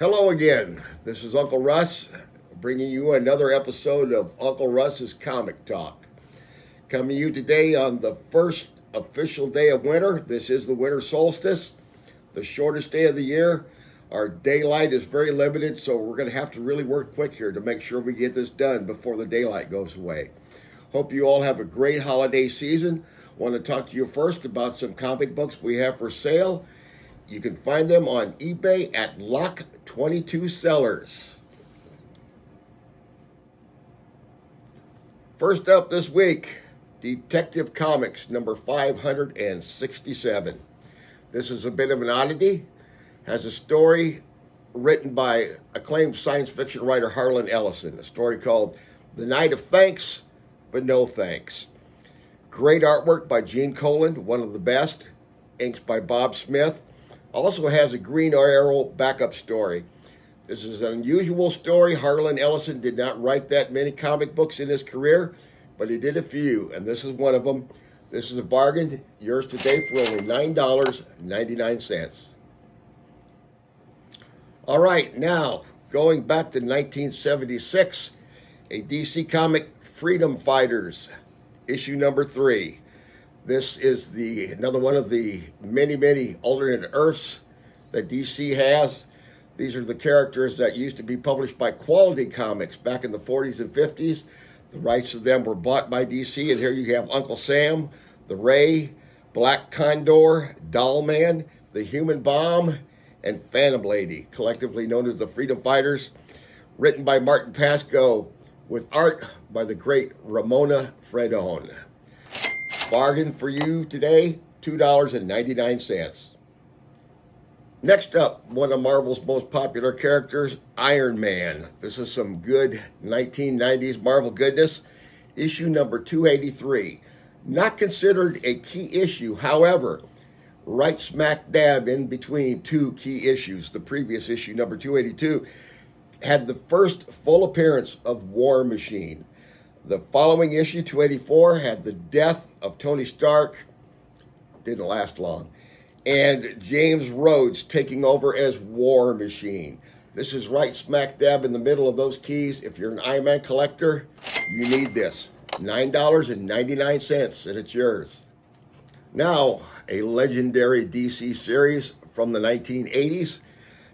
Hello again. This is Uncle Russ bringing you another episode of Uncle Russ's Comic Talk. Coming to you today on the first official day of winter. This is the winter solstice, the shortest day of the year. Our daylight is very limited, so we're going to have to really work quick here to make sure we get this done before the daylight goes away. Hope you all have a great holiday season. Want to talk to you first about some comic books we have for sale. You can find them on eBay at Lock 22 Sellers. First up this week, Detective Comics number 567. This is a bit of an oddity. Has a story written by acclaimed science fiction writer Harlan Ellison. A story called The Night of Thanks, but No Thanks. Great artwork by Gene Colan, one of the best. Inks by Bob Smith. Also has a Green Arrow backup story. This is an unusual story. Harlan Ellison did not write that many comic books in his career, but he did a few, and this is one of them. This is a bargain. Yours today for only $9.99. All right, now, going back to 1976, a DC comic, Freedom Fighters, issue number 3. This is another one of the many alternate Earths that DC has. These are the characters that used to be published by Quality Comics back in the 40s and 50s. The rights to them were bought by DC, and here you have Uncle Sam, the Ray, Black Condor, Dollman, the Human Bomb, and Phantom Lady, collectively known as the Freedom Fighters, written by Martin Pasco, with art by the great Ramona Fredone. Bargain for you today, $2.99. Next up, one of Marvel's most popular characters, Iron Man. This is some good 1990s Marvel goodness. Issue number 283. Not considered a key issue, however, right smack dab in between two key issues. The previous issue, number 282, had the first full appearance of War Machine. The following issue, 284, had the death of Tony Stark. Didn't last long. And James Rhodes taking over as War Machine. This is right smack dab in the middle of those keys. If you're an Iron Man collector, you need this. $9.99, and it's yours. Now, a legendary DC series from the 1980s.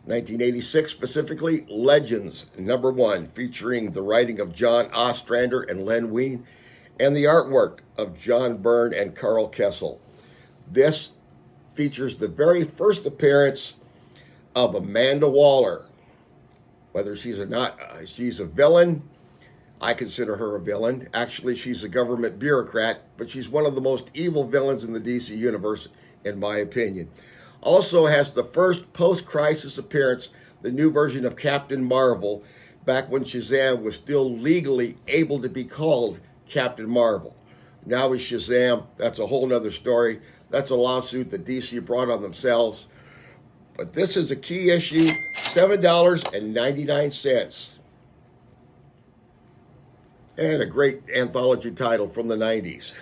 1986 specifically, Legends number 1, featuring the writing of John Ostrander and Len Wein, and the artwork of John Byrne and Carl Kessel. This features the very first appearance of Amanda Waller. Whether she's or not, she's a villain. I consider her a villain. Actually, she's a government bureaucrat, but she's one of the most evil villains in the DC universe, in my opinion. Also has the first post-crisis appearance, the new version of Captain Marvel, back when Shazam was still legally able to be called Captain Marvel. Now he's Shazam. That's a whole nother story. That's a lawsuit that DC brought on themselves. But this is a key issue, $7.99. And a great anthology title from the 90s.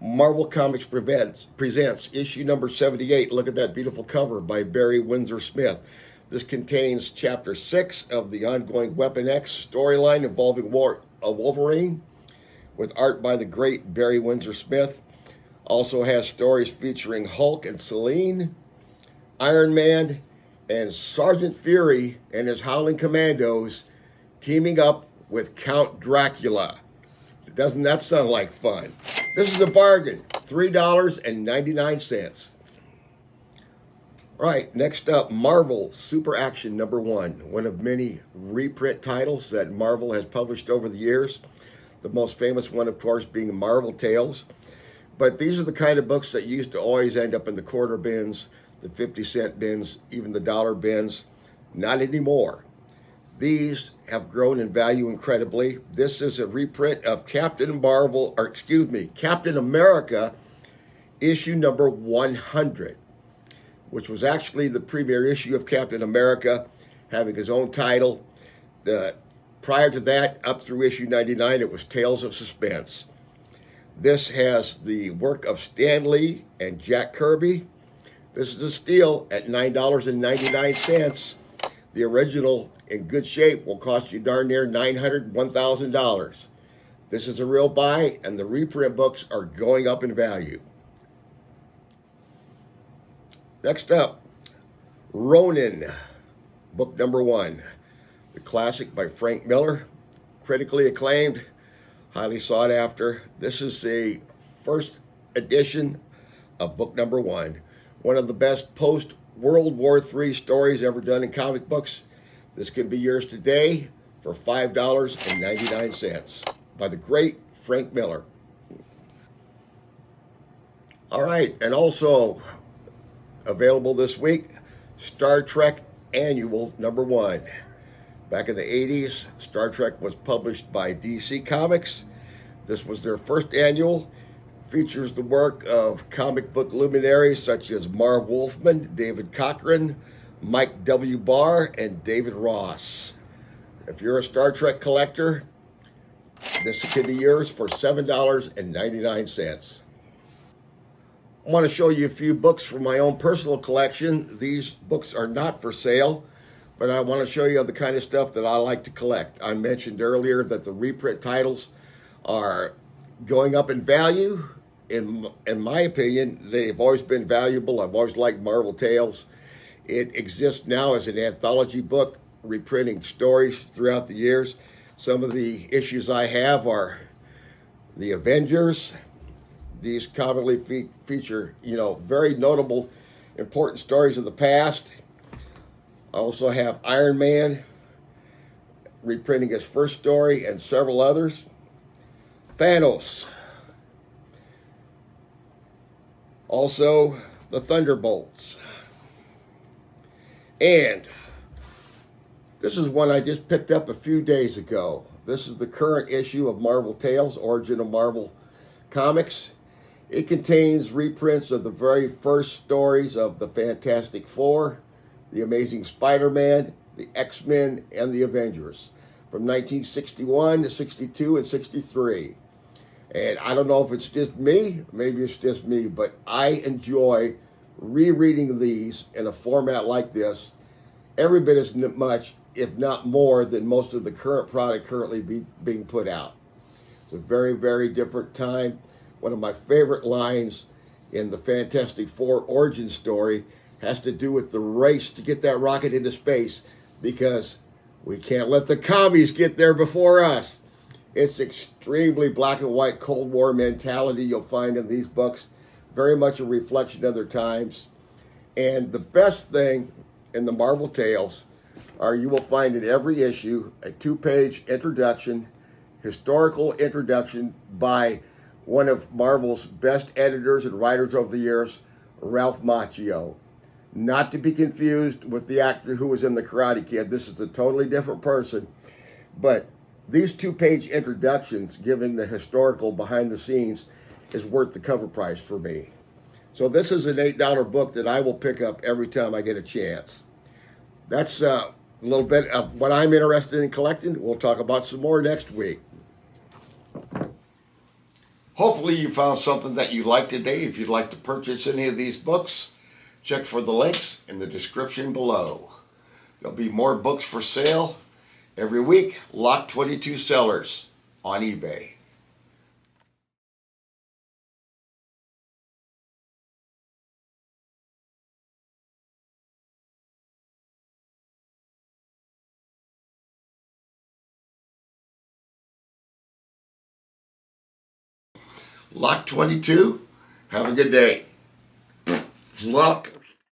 Marvel Comics presents issue number 78. Look at that beautiful cover by Barry Windsor Smith. This contains chapter 6 of the ongoing Weapon X storyline involving Wolverine, with art by the great Barry Windsor Smith. Also has stories featuring Hulk and Selene, Iron Man, and Sergeant Fury and his Howling Commandos teaming up with Count Dracula. Doesn't that sound like fun? This is a bargain, $3.99. All right, next up, Marvel Super Action number 1, one of many reprint titles that Marvel has published over the years. The most famous one, of course, being Marvel Tales. But these are the kind of books that used to always end up in the quarter bins, the 50-cent bins, even the dollar bins. Not anymore. These have grown in value incredibly. This is a reprint of Captain America, issue number 100, which was actually the premier issue of Captain America, having his own title. Prior to that, up through issue 99, it was Tales of Suspense. This has the work of Stan Lee and Jack Kirby. This is a steal at $9.99. The original in good shape will cost you darn near $900, $1,000. This is a real buy, and the reprint books are going up in value. Next up, Ronin, book number 1. The classic by Frank Miller, critically acclaimed, highly sought after. This is the first edition of book number 1. One of the best post-World War III stories ever done in comic books. This can be yours today for $5.99 by the great Frank Miller. All right, and also available this week, Star Trek Annual number 1. Back in the 80s, Star Trek was published by DC Comics. This was their first annual. Features the work of comic book luminaries such as Marv Wolfman, David Cochran, Mike W. Barr, and David Ross. If you're a Star Trek collector, this can be yours for $7.99. I want to show you a few books from my own personal collection. These books are not for sale, but I want to show you the kind of stuff that I like to collect. I mentioned earlier that the reprint titles are going up in value. In my opinion, they've always been valuable. I've always liked Marvel Tales. It exists now as an anthology book, reprinting stories throughout the years. Some of the issues I have are the Avengers. These commonly feature, very notable, important stories of the past. I also have Iron Man, reprinting his first story, and several others. Thanos. Also, the Thunderbolts. And this is one I just picked up a few days ago. This is the current issue of Marvel Tales, Origin of Marvel Comics. It contains reprints of the very first stories of the Fantastic Four, the Amazing Spider-Man, the X-Men, and the Avengers from 1961 to 62 and 63. And I don't know if it's just me, maybe it's just me, but I enjoy rereading these in a format like this every bit as much, if not more, than most of the current product currently being put out. It's a very, very different time. One of my favorite lines in the Fantastic Four origin story has to do with the race to get that rocket into space, because we can't let the commies get there before us. It's extremely black and white Cold War mentality you'll find in these books. Very much a reflection of their times. And the best thing in the Marvel Tales are you will find in every issue a 2-page introduction, historical introduction by one of Marvel's best editors and writers over the years, Ralph Macchio. Not to be confused with the actor who was in The Karate Kid. This is a totally different person. But these 2-page introductions, giving the historical behind the scenes, is worth the cover price for me. So this is an $8 book that I will pick up every time I get a chance. That's a little bit of what I'm interested in collecting. We'll talk about some more next week. Hopefully you found something that you like today. If you'd like to purchase any of these books, check for the links in the description below. There'll be more books for sale every week. Lot 22 sellers on eBay. Lot 22. Have a good day. Luck.